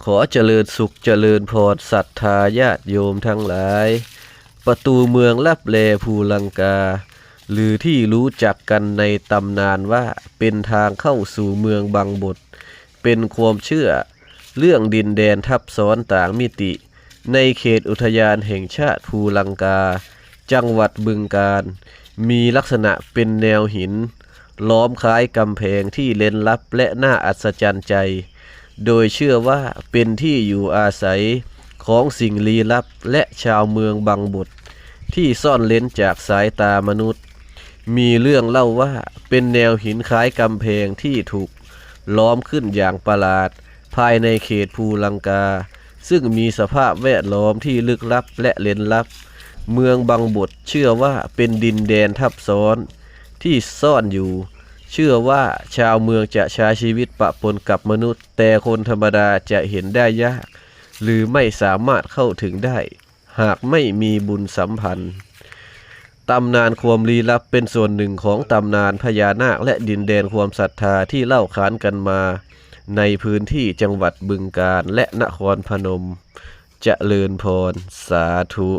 ขอเจริญสุขเจริญพรศรัทธาญาติโยมทั้งหลายประตูเมืองลับแลภูลังกาหรือที่รู้จักกันในตำนานว่าเป็นทางเข้าสู่เมืองบางบทเป็นความเชื่อเรื่องดินแดนทับซ้อนต่างมิติในเขตอุทยานแห่งชาติภูลังกาจังหวัดบึงกาฬมีลักษณะเป็นแนวหินล้อมคล้ายกำแพงที่เร้นลับและน่าอัศจรรย์ใจโดยเชื่อว่าเป็นที่อยู่อาศัยของสิ่งลี้ลับและชาวเมืองบางบทที่ซ่อนเร้นจากสายตามนุษย์มีเรื่องเล่าว่าเป็นแนวหินคล้ายกำแพงที่ถูกล้อมขึ้นอย่างประหลาดภายในเขตภูลังกาซึ่งมีสภาพแวดล้อมที่ลึกลับและเร้นลับเมืองบางบทเชื่อว่าเป็นดินแดนทับซ้อนที่ซ่อนอยู่เชื่อว่าชาวเมืองจะใช้ชีวิตปะปนกับมนุษย์แต่คนธรรมดาจะเห็นได้ยากหรือไม่สามารถเข้าถึงได้หากไม่มีบุญสัมพันธ์ตำนานความลี้ลับเป็นส่วนหนึ่งของตำนานพญานาคและดินแดนความศรัทธาที่เล่าขานกันมาในพื้นที่จังหวัดบึงกาฬและนครพนมเจริญพรสาธุ